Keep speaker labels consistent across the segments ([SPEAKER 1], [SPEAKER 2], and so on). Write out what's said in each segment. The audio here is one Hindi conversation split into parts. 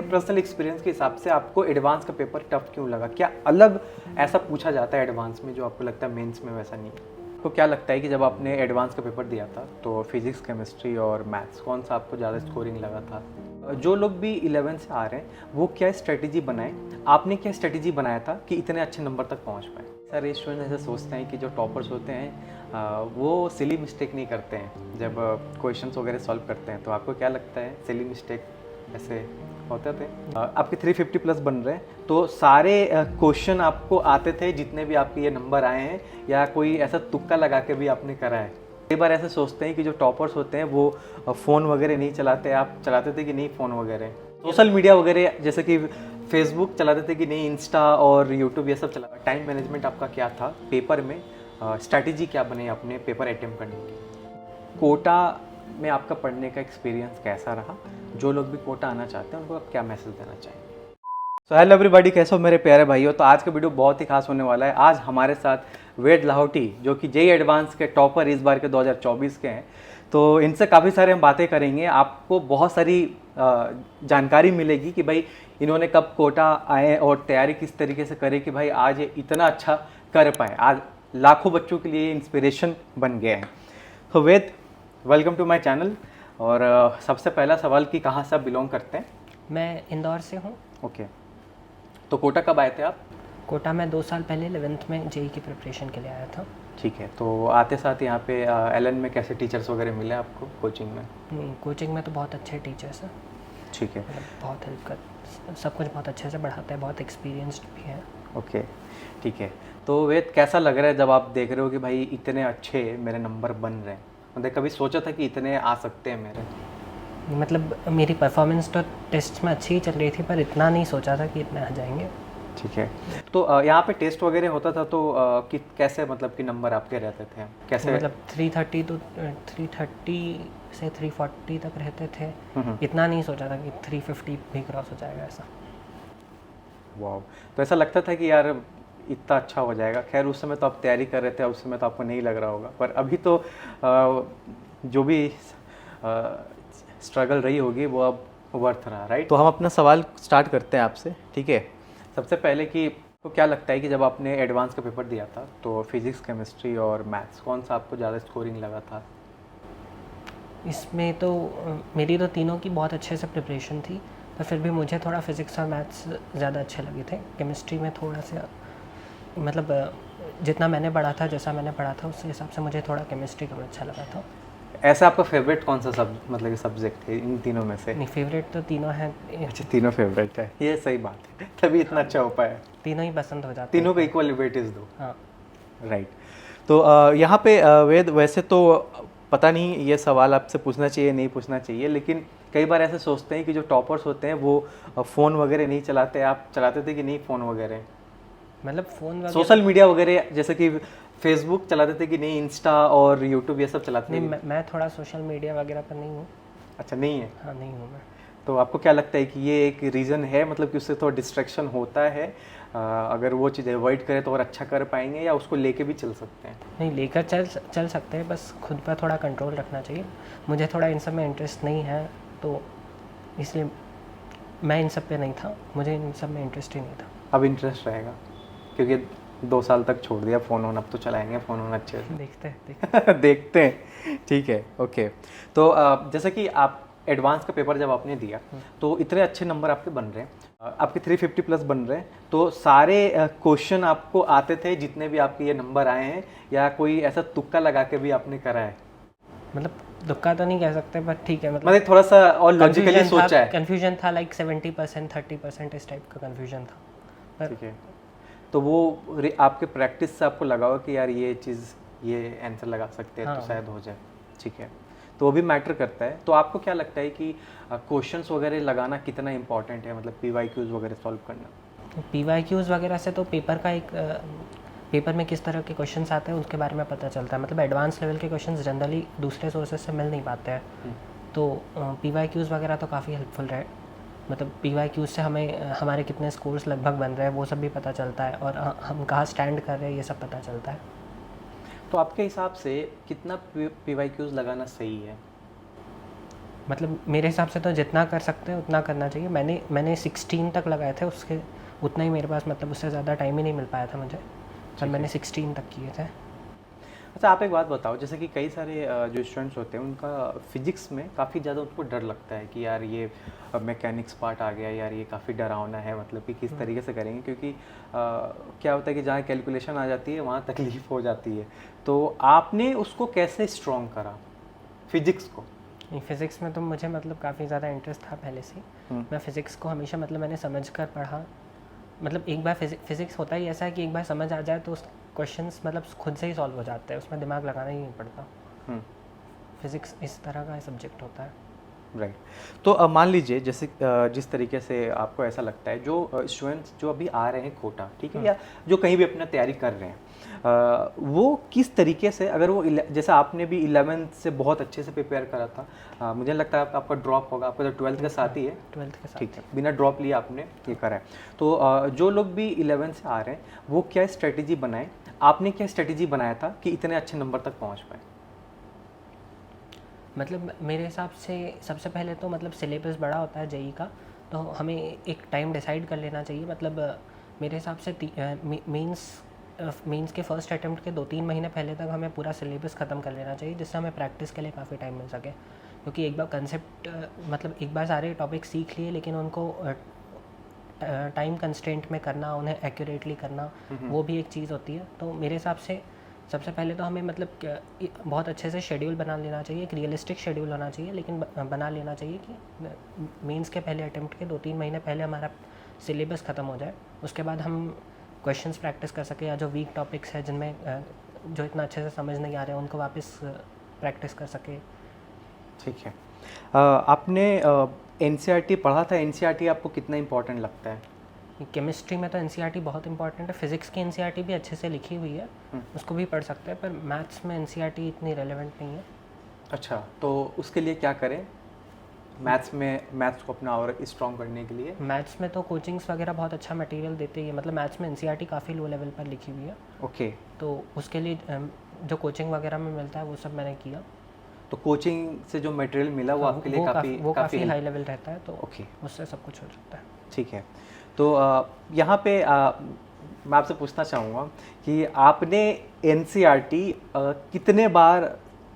[SPEAKER 1] पर्सनल एक्सपीरियंस के हिसाब से आपको एडवांस का पेपर टफ क्यों लगा? क्या अलग ऐसा पूछा जाता है एडवांस में जो आपको लगता है मेंस में वैसा नहीं है? आपको क्या लगता है कि जब आपने एडवांस का पेपर दिया था तो फिजिक्स, केमिस्ट्री और मैथ्स कौन सा आपको ज़्यादा स्कोरिंग लगा था? जो लोग भी 11 से आ रहे हैं वो क्या स्ट्रेटेजी बनाए, आपने क्या स्ट्रेटेजी बनाया था कि इतने अच्छे नंबर तक पहुंच पाए? सारे स्टूडेंट ऐसे सोचते हैं कि जो टॉपर्स होते हैं वो सिली मिस्टेक नहीं करते हैं जब क्वेश्चंस वगैरह सॉल्व करते हैं। तो आपको क्या लगता है सिली मिस्टेक ऐसे होते थे? आपके 350 प्लस बन रहे हैं तो सारे क्वेश्चन आपको आते थे जितने भी आपके ये नंबर आए हैं, या कोई ऐसा तुक्का लगा के भी आपने करा है? कई बार ऐसे सोचते हैं कि जो टॉपर्स होते हैं वो फ़ोन वगैरह नहीं चलाते, आप चलाते थे कि नहीं फ़ोन वगैरह, सोशल मीडिया वगैरह जैसे कि फेसबुक चलाते थे कि नहीं, इंस्टा और यूट्यूब ये सब चला? टाइम मैनेजमेंट आपका क्या था पेपर में? स्ट्रैटेजी क्या बने अपने पेपर अटेम्प्ट करने की? कोटा में आपका पढ़ने का एक्सपीरियंस कैसा रहा? जो लोग भी कोटा आना चाहते हैं उनको आप क्या मैसेज देना चाहेंगे? सो हेलो एवरीबॉडी, कैसे हो मेरे प्यारे भाइयों? तो आज का वीडियो बहुत ही खास होने वाला है। आज हमारे साथ वेद लाहौटी जो कि जेईई एडवांस के टॉपर इस बार के 2024 के हैं, तो इनसे काफ़ी सारे हम बातें करेंगे। आपको बहुत सारी जानकारी मिलेगी कि भाई इन्होंने कब कोटा आए और तैयारी किस तरीके से करे कि भाई आज ये इतना अच्छा कर पाए, आज लाखों बच्चों के लिए इंस्पिरेशन बन गए हैं। तो वेद, वेलकम टू माय चैनल। और सबसे पहला सवाल कि कहाँ से आप बिलोंग करते हैं?
[SPEAKER 2] मैं इंदौर से हूँ।
[SPEAKER 1] ओके, तो कोटा कब आए थे आप?
[SPEAKER 2] कोटा में 2 साल पहले 11th में जेईई की प्रिपरेशन के लिए आया था।
[SPEAKER 1] ठीक है, तो आते साथ यहाँ पे एलन में कैसे टीचर्स वगैरह मिले आपको कोचिंग में?
[SPEAKER 2] कोचिंग में तो बहुत अच्छे टीचर्स हैं।
[SPEAKER 1] ठीक है,
[SPEAKER 2] मतलब बहुत हेल्प कर, सब कुछ बहुत अच्छे से पढ़ाते हैं, बहुत एक्सपीरियंस्ड भी हैं।
[SPEAKER 1] ओके, ठीक है। तो वेद, कैसा लग रहा है जब आप देख रहे हो कि भाई इतने अच्छे मेरे नंबर बन रहे हैं? मतलब कभी सोचा था कि इतने आ सकते हैं मेरे?
[SPEAKER 2] मतलब मेरी परफॉर्मेंस तो टेस्ट में अच्छी ही चल रही थी, पर इतना नहीं सोचा था कि इतने आ जाएंगे।
[SPEAKER 1] ठीक है, तो यहाँ पे टेस्ट वगैरह होता था तो कि कैसे, मतलब कि नंबर आपके रहते थे कैसे?
[SPEAKER 2] मतलब 330 तो 330 से 340 तक रहते थे। इतना नहीं सोचा था कि 350 भी क्रॉस हो जाएगा ऐसा।
[SPEAKER 1] वाह, तो ऐसा लगता था कि यार इतना अच्छा हो जाएगा। खैर उस समय तो आप तैयारी कर रहे थे, उस समय तो आपको नहीं लग रहा होगा, पर अभी तो जो भी स्ट्रगल रही होगी वो अब वर्थ रहा, राइट? तो हम अपना सवाल स्टार्ट करते हैं आपसे, ठीक है? सबसे पहले कि तो क्या लगता है कि जब आपने एडवांस का पेपर दिया था तो फिजिक्स, केमिस्ट्री और मैथ्स कौन सा आपको ज़्यादा स्कोरिंग लगा था?
[SPEAKER 2] इसमें तो मेरी तो तीनों की बहुत अच्छे से प्रिपरेशन थी, पर फिर भी मुझे थोड़ा फिज़िक्स और मैथ्स ज़्यादा अच्छे लगे थे। केमिस्ट्री में थोड़ा सा मतलब जितना मैंने पढ़ा था, जैसा मैंने पढ़ा था उस हिसाब से मुझे थोड़ा केमिस्ट्री कम अच्छा लगा था।
[SPEAKER 1] ऐसा आपका फेवरेट कौन सा मतलब सब्जेक्ट है इन तीनों में से?
[SPEAKER 2] नहीं, फेवरेट तो तीनों हैं।
[SPEAKER 1] अच्छा, तीनों फेवरेट है, ये सही बात है, तभी इतना अच्छा हो पाया।
[SPEAKER 2] तीनों ही पसंद हो जाते हैं,
[SPEAKER 1] तीनों को इक्वल वेटेज दो।
[SPEAKER 2] हाँ,
[SPEAKER 1] राइट। तो यहाँ पे वेद, वैसे तो पता नहीं ये सवाल आपसे पूछना चाहिए नहीं पूछना चाहिए, लेकिन कई बार ऐसे सोचते हैं कि जो टॉपर्स होते हैं वो फ़ोन वगैरह नहीं चलाते, आप चलाते थे कि नहीं फ़ोन वगैरह?
[SPEAKER 2] मतलब फ़ोन वगैरह,
[SPEAKER 1] सोशल मीडिया वगैरह जैसे कि फेसबुक चलाते थे कि नहीं, इंस्टा और यूट्यूब ये सब चलाते थे?
[SPEAKER 2] नहीं, मैं थोड़ा सोशल मीडिया वगैरह पर नहीं हूँ।
[SPEAKER 1] अच्छा, नहीं है?
[SPEAKER 2] हाँ, नहीं हूँ मैं।
[SPEAKER 1] तो आपको क्या लगता है कि ये एक रीज़न है, मतलब कि उससे थोड़ा डिस्ट्रैक्शन होता है? अगर वो चीज़ अवॉइड करें तो और अच्छा कर पाएंगे, या उसको लेके भी चल सकते हैं?
[SPEAKER 2] नहीं, लेकर चल सकते हैं, बस खुद पर थोड़ा कंट्रोल रखना चाहिए। मुझे थोड़ा इन सब में इंटरेस्ट नहीं है, तो इसलिए मैं इन सब पे नहीं था, मुझे इन सब में इंटरेस्ट ही नहीं था।
[SPEAKER 1] अब इंटरेस्ट रहेगा क्योंकि 2 साल तक छोड़ दिया फ़ोन होना, अब तो चलाएंगे फ़ोन होना अच्छे से।
[SPEAKER 2] देखते हैं।
[SPEAKER 1] देखते हैं, ठीक है, ओके। तो जैसे कि आप एडवांस का पेपर जब आपने दिया तो इतने अच्छे नंबर आपके बन रहे हैं, आपके 350 प्लस बन रहे हैं, तो सारे क्वेश्चन आपको आते थे जितने भी आपके ये नंबर आए हैं, या कोई ऐसा तुक्का लगा के भी आपने करा है?
[SPEAKER 2] मतलब दुक्का तो नहीं कह सकते, बट ठीक है, मतलब
[SPEAKER 1] थोड़ा सा और लॉजिकली सोचा है?
[SPEAKER 2] कन्फ्यूजन था, लाइक 70% 30% इस टाइप का कन्फ्यूजन था।
[SPEAKER 1] ठीक है, तो वो आपके प्रैक्टिस से आपको लगा हो कि यार ये चीज़, ये आंसर लगा सकते हैं,
[SPEAKER 2] हाँ,
[SPEAKER 1] तो शायद हो जाए। ठीक है, तो वो भी मैटर करता है। तो आपको क्या लगता है कि क्वेश्चंस वगैरह लगाना कितना इंपॉर्टेंट है, मतलब PYQs वगैरह सॉल्व करना?
[SPEAKER 2] PYQs वगैरह से तो पेपर का एक पेपर में किस तरह के क्वेश्चंस आते हैं उसके बारे में पता चलता है। मतलब एडवांस लेवल के क्वेश्चंस जनरली दूसरे सोर्सेज से मिल नहीं पाते हैं, तो PYQs वगैरह तो काफ़ी हेल्पफुल रहे। मतलब PYQs से हमें हमारे कितने स्कोर्स लगभग बन रहे हैं वो सब भी पता चलता है, और हम कहाँ स्टैंड कर रहे हैं ये सब पता चलता है।
[SPEAKER 1] तो आपके हिसाब से कितना PYQs लगाना सही है?
[SPEAKER 2] मतलब मेरे हिसाब से तो जितना कर सकते हैं उतना करना चाहिए। मैंने 16 तक लगाए थे, उसके उतना ही मेरे पास, मतलब उससे ज़्यादा टाइम ही नहीं मिल पाया था मुझे, पर मैंने 16 तक किए थे।
[SPEAKER 1] अच्छा, आप एक बात बताओ, जैसे कि कई सारे जो स्टूडेंट्स होते हैं उनका फिजिक्स में काफ़ी ज़्यादा उनको डर लगता है कि यार ये मैकेनिक्स पार्ट आ गया, यार ये काफ़ी डरावना है, मतलब कि किस तरीके से करेंगे, क्योंकि क्या होता है कि जहाँ कैलकुलेशन आ जाती है वहाँ तकलीफ हो जाती है। तो आपने उसको कैसे स्ट्रॉन्ग करा फिजिक्स को?
[SPEAKER 2] नहीं, फिज़िक्स में तो मुझे मतलब काफ़ी ज़्यादा इंटरेस्ट था पहले से ही। मैं फ़िज़िक्स को हमेशा मतलब मैंने समझ कर पढ़ा। मतलब एक बार फिज़िक्स होता ही ऐसा है कि एक बार समझ आ जाए तो उस क्वेश्चंस मतलब खुद से ही सॉल्व हो जाते हैं, उसमें दिमाग लगाना ही नहीं पड़ता। फिज़िक्स इस तरह का सब्जेक्ट होता है।
[SPEAKER 1] राइट। तो मान लीजिए जैसे जिस तरीके से आपको ऐसा लगता है, जो स्टूडेंट्स जो अभी आ रहे हैं कोटा, ठीक है, या जो कहीं भी अपना तैयारी कर रहे हैं, वो किस तरीके से, अगर वो जैसे आपने भी 11th से बहुत अच्छे से प्रिपेयर करा था, मुझे लगता है आपका ड्रॉप होगा, आपका तो 12th के साथ ही है।
[SPEAKER 2] 12th के साथ,
[SPEAKER 1] ठीक है, बिना ड्रॉप लिए आपने ये करा है। तो जो लोग भी 11th से आ रहे हैं वो क्या स्ट्रेटेजी बनाए, आपने क्या स्ट्रेटेजी बनाया था कि इतने अच्छे नंबर तक पहुँच पाए?
[SPEAKER 2] मतलब मेरे हिसाब से सबसे पहले तो मतलब सिलेबस बड़ा होता है जेई का, तो हमें एक टाइम डिसाइड कर लेना चाहिए। मतलब मेरे हिसाब से मेंस के फर्स्ट अटेम्प्ट के 2-3 महीने पहले तक हमें पूरा सिलेबस ख़त्म कर लेना चाहिए, जिससे हमें प्रैक्टिस के लिए काफ़ी टाइम मिल सके। क्योंकि एक बार कंसेप्ट मतलब एक बार सारे टॉपिक सीख लिए, लेकिन उनको टाइम कंस्ट्रेंट में करना, उन्हें एक्यूरेटली करना, वो भी एक चीज़ होती है। तो मेरे हिसाब से सबसे पहले तो हमें मतलब बहुत अच्छे से शेड्यूल बना लेना चाहिए, एक रियलिस्टिक शेड्यूल होना चाहिए, लेकिन बना लेना चाहिए कि मेंस के पहले अटेम्प्ट के 2-3 महीने पहले हमारा सिलेबस ख़त्म हो जाए। उसके बाद हम क्वेश्चंस प्रैक्टिस कर सकें, या जो वीक टॉपिक्स है जिनमें जो इतना अच्छे से समझ नहीं आ रहे हैं उनको वापस प्रैक्टिस कर सके।
[SPEAKER 1] ठीक है। आपने एनसीईआरटी पढ़ा था, एनसीईआरटी आपको कितना इम्पोर्टेंट लगता है?
[SPEAKER 2] केमिस्ट्री में तो एनसीईआरटी बहुत इंपॉर्टेंट है, फिज़िक्स की एनसीईआरटी भी अच्छे से लिखी हुई है, उसको भी पढ़ सकते हैं, पर मैथ्स में एनसीईआरटी इतनी रेलेवेंट नहीं है।
[SPEAKER 1] अच्छा, तो उसके लिए क्या करें मैथ्स को अपना और स्ट्रॉन्ग करने के लिए?
[SPEAKER 2] मैथ्स में तो कोचिंग्स वगैरह बहुत अच्छा मटेरियल देते ही है, मतलब मैथ्स में एनसीईआरटी काफ़ी लो लेवल पर लिखी हुई है।
[SPEAKER 1] ओके।
[SPEAKER 2] तो उसके लिए जो कोचिंग वगैरह में मिलता है वो सब मैंने किया।
[SPEAKER 1] तो कोचिंग से जो मटेरियल मिला वो आपके लिए काफ़ी
[SPEAKER 2] हाई लेवल रहता है, तो
[SPEAKER 1] ओके,
[SPEAKER 2] उससे सब कुछ हो जाता है।
[SPEAKER 1] ठीक है। तो यहाँ पे मैं आपसे पूछना चाहूँगा कि आपने एनसीईआरटी कितने बार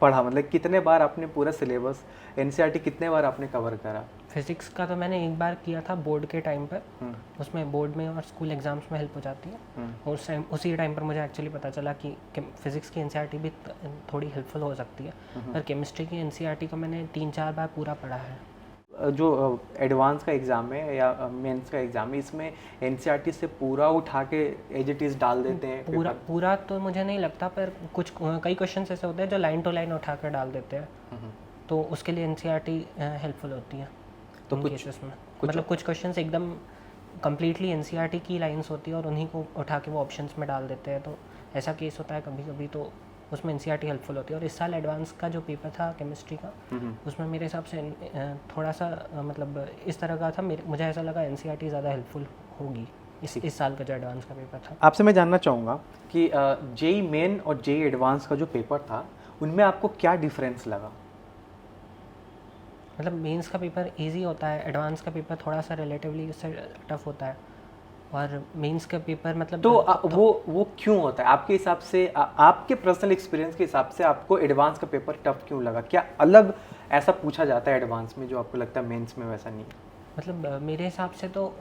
[SPEAKER 1] पढ़ा, मतलब कितने बार आपने पूरा सिलेबस एनसीईआरटी कितने बार आपने कवर करा?
[SPEAKER 2] फिज़िक्स का तो मैंने एक बार किया था बोर्ड के टाइम पर, उसमें बोर्ड में और स्कूल एग्ज़ाम्स में हेल्प हो जाती है। और उसी टाइम पर मुझे एक्चुअली पता चला कि फ़िज़िक्स की एनसीईआरटी भी थोड़ी हेल्पफुल हो सकती है। पर केमिस्ट्री की एनसीईआरटी को मैंने 3-4 बार पूरा पढ़ा है।
[SPEAKER 1] जो एडवांस का एग्ज़ाम है या मेंस का एग्ज़ाम है, इसमें एनसीईआरटी से पूरा उठा के एज इट इज़ डाल देते हैं पेपर?
[SPEAKER 2] पूरा तो मुझे नहीं लगता, पर कुछ कई क्वेश्चन ऐसे होते हैं जो लाइन टू लाइन उठा कर डाल देते हैं, तो उसके लिए एनसीईआरटी हेल्पफुल होती है। तो कुछ केसेस में मतलब कुछ क्वेश्चंस एकदम कम्प्लीटली एनसीईआरटी की लाइंस होती है और उन्हीं को उठा के वो ऑप्शंस में डाल देते हैं, तो ऐसा केस होता है कभी कभी, तो उसमें एनसीईआरटी हेल्पफुल होती है। और इस साल एडवांस का जो पेपर था केमिस्ट्री का, उसमें मेरे हिसाब से थोड़ा सा मतलब इस तरह का था, मुझे ऐसा लगा एनसीईआरटी ज़्यादा हेल्पफुल होगी इस साल का जो एडवांस का पेपर था।
[SPEAKER 1] आपसे मैं जानना चाहूँगा कि जेई मेन और जेई एडवांस का जो पेपर था उनमें आपको क्या डिफरेंस लगा?
[SPEAKER 2] मतलब मेंस का पेपर इजी होता है, एडवांस का पेपर थोड़ा सा रिलेटिवली उससे टफ होता है, और मेंस का पेपर मतलब
[SPEAKER 1] तो वो क्यों होता है आपके हिसाब से? आपके पर्सनल एक्सपीरियंस के हिसाब से आपको एडवांस का पेपर टफ क्यों लगा? क्या अलग ऐसा पूछा जाता है एडवांस में जो आपको लगता है मेंस में वैसा नहीं है?
[SPEAKER 2] मतलब मेरे हिसाब से तो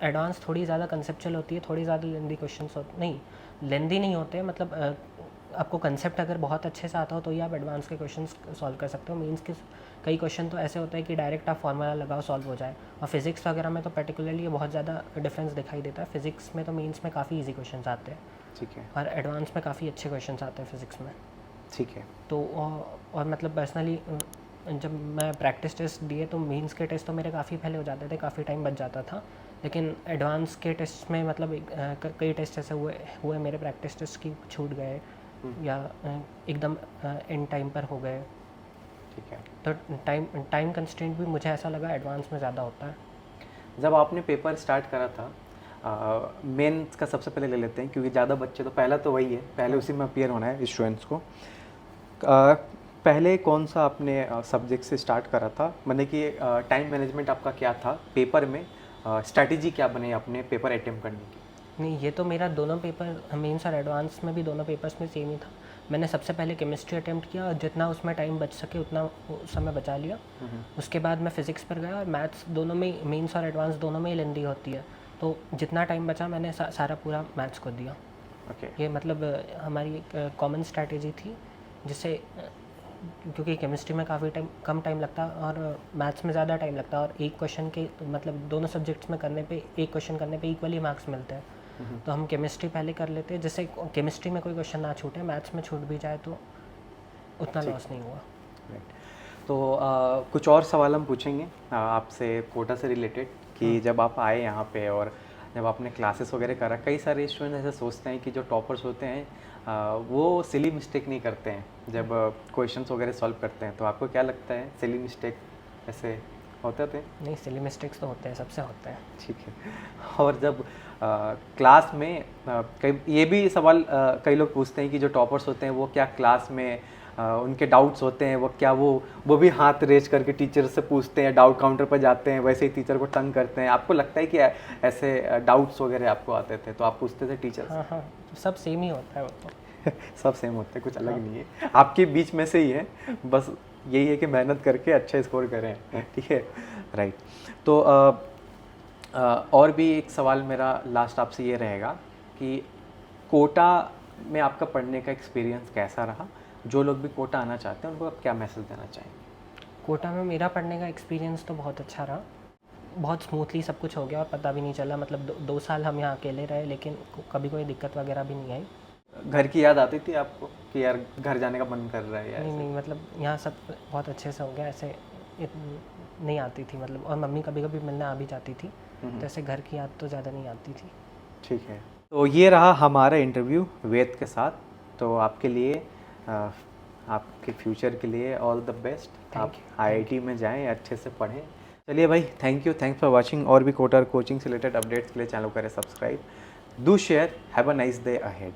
[SPEAKER 2] एडवांस थोड़ी ज़्यादा कंसेप्चुअल होती है, थोड़ी ज़्यादा लेंदी क्वेश्चंस होते नहीं, लेंदी नहीं होते, मतलब आपको कंसेप्ट अगर बहुत अच्छे से आता हो तो ही आप एडवांस के क्वेश्चंस सॉल्व कर सकते हो। मेंस के कई क्वेश्चन तो ऐसे होते हैं कि डायरेक्ट आप फार्मूला लगाओ सॉल्व हो जाए, और फिजिक्स वगैरह में तो पर्टिकुलरली ये बहुत ज़्यादा डिफरेंस दिखाई देता है। फिजिक्स में तो मेंस में काफ़ी ईजी क्वेश्चन आते हैं,
[SPEAKER 1] ठीक है,
[SPEAKER 2] और एडवांस में काफ़ी अच्छे क्वेश्चन आते हैं फिजिक्स में।
[SPEAKER 1] ठीक है।
[SPEAKER 2] तो और मतलब पर्सनली जब मैं प्रैक्टिस टेस्ट दिए तो मेंस के टेस्ट तो मेरे काफ़ी पहले हो जाते थे, काफ़ी टाइम बच जाता था, लेकिन एडवांस के टेस्ट में मतलब कई टेस्ट ऐसे हुए मेरे प्रैक्टिस टेस्ट की छूट गए, या एकदम एंड टाइम पर हो गए।
[SPEAKER 1] ठीक है।
[SPEAKER 2] तो टाइम कंस्ट्रेंट भी मुझे ऐसा लगा एडवांस में ज़्यादा होता है।
[SPEAKER 1] जब आपने पेपर स्टार्ट करा था, मेंस का सबसे पहले ले लेते हैं क्योंकि ज़्यादा बच्चे तो पहला तो वही है, पहले उसी में अपीयर होना है स्टूडेंट्स को। पहले कौन सा आपने सब्जेक्ट से स्टार्ट करा था, मतलब कि टाइम मैनेजमेंट आपका क्या था पेपर में, स्ट्रैटेजी क्या बने अपने पेपर अटेम्प्ट करने की?
[SPEAKER 2] नहीं, ये तो मेरा दोनों पेपर मेंस और एडवांस में भी दोनों पेपर्स में सेम ही था। मैंने सबसे पहले केमिस्ट्री अटेम्प्ट किया और जितना उसमें टाइम बच सके उतना समय बचा लिया। उसके बाद मैं फ़िज़िक्स पर गया और मैथ्स दोनों में, मेंस और एडवांस दोनों में ही लेंदी होती है, तो जितना टाइम बचा मैंने सारा पूरा मैथ्स को दिया।
[SPEAKER 1] ओके।
[SPEAKER 2] ये मतलब हमारी एक कॉमन स्ट्रैटेजी थी, जिससे क्योंकि केमिस्ट्री में काफ़ी कम टाइम लगता है और मैथ्स में ज़्यादा टाइम लगता है, और एक क्वेश्चन के मतलब दोनों सब्जेक्ट्स में करने पे एक क्वेश्चन करने पे इक्वली मार्क्स मिलते हैं। तो हम केमिस्ट्री पहले कर लेते हैं, जिससे केमिस्ट्री में कोई क्वेश्चन ना छूटे, मैथ्स में छूट भी जाए तो उतना लॉस नहीं हुआ।
[SPEAKER 1] राइट। तो कुछ और सवाल हम पूछेंगे आपसे कोटा से रिलेटेड, कि जब आप आए यहाँ पे और जब आपने क्लासेस वगैरह करा, कई सारे स्टूडेंट ऐसे सोचते हैं कि जो टॉपर्स होते हैं वो सिली मिस्टेक नहीं करते हैं जब क्वेश्चंस वगैरह सॉल्व करते हैं, तो आपको क्या लगता है सिली मिस्टेक ऐसे होते थे?
[SPEAKER 2] नहीं, सिली मिस्टेक्स तो होते हैं, सबसे होते हैं।
[SPEAKER 1] ठीक है। और जब क्लास में कई ये भी सवाल कई लोग पूछते हैं कि जो टॉपर्स होते हैं वो क्या क्लास में उनके डाउट्स होते हैं, वो क्या वो भी हाथ रेज करके टीचर से पूछते हैं, डाउट काउंटर पर जाते हैं, वैसे ही टीचर को तंग करते हैं? आपको लगता है कि ऐसे डाउट्स वगैरह आपको आते थे तो आप पूछते थे टीचर से?
[SPEAKER 2] हाँ हाँ, सब सेम ही होता है वो तो।
[SPEAKER 1] सब सेम होते हैं, कुछ अलग नहीं है, आपके बीच में से ही है, बस यही है कि मेहनत करके अच्छा स्कोर करें। ठीक है, राइट। तो और भी एक सवाल मेरा लास्ट आपसे ये रहेगा कि कोटा में आपका पढ़ने का एक्सपीरियंस कैसा रहा? जो लोग भी कोटा आना चाहते हैं उनको आप क्या मैसेज देना चाहेंगे?
[SPEAKER 2] कोटा में मेरा पढ़ने का एक्सपीरियंस तो बहुत अच्छा रहा, बहुत स्मूथली सब कुछ हो गया और पता भी नहीं चला। मतलब 2 साल हम यहाँ अकेले रहे, लेकिन कभी कोई दिक्कत वगैरह भी नहीं आई।
[SPEAKER 1] घर की याद आती थी आपको कि यार घर जाने का मन कर रहा है या
[SPEAKER 2] नहीं
[SPEAKER 1] ऐसे?
[SPEAKER 2] नहीं, मतलब यहाँ सब बहुत अच्छे से हो गया, ऐसे नहीं आती थी मतलब, और मम्मी कभी कभी मिलने आ भी जाती थी, तो ऐसे घर की याद तो ज़्यादा नहीं आती थी।
[SPEAKER 1] ठीक है, तो ये रहा हमारा इंटरव्यू वेद के साथ। तो आपके लिए आपके फ्यूचर के लिए ऑल द बेस्ट। आप आईआईटी में जाएं, अच्छे से पढ़ें। चलिए भाई, thank you, thanks for watching. और भी कोटा कोचिंग से रिलेटेड अपडेट्स के लिए चैनल करें subscribe, do share, have a nice day ahead.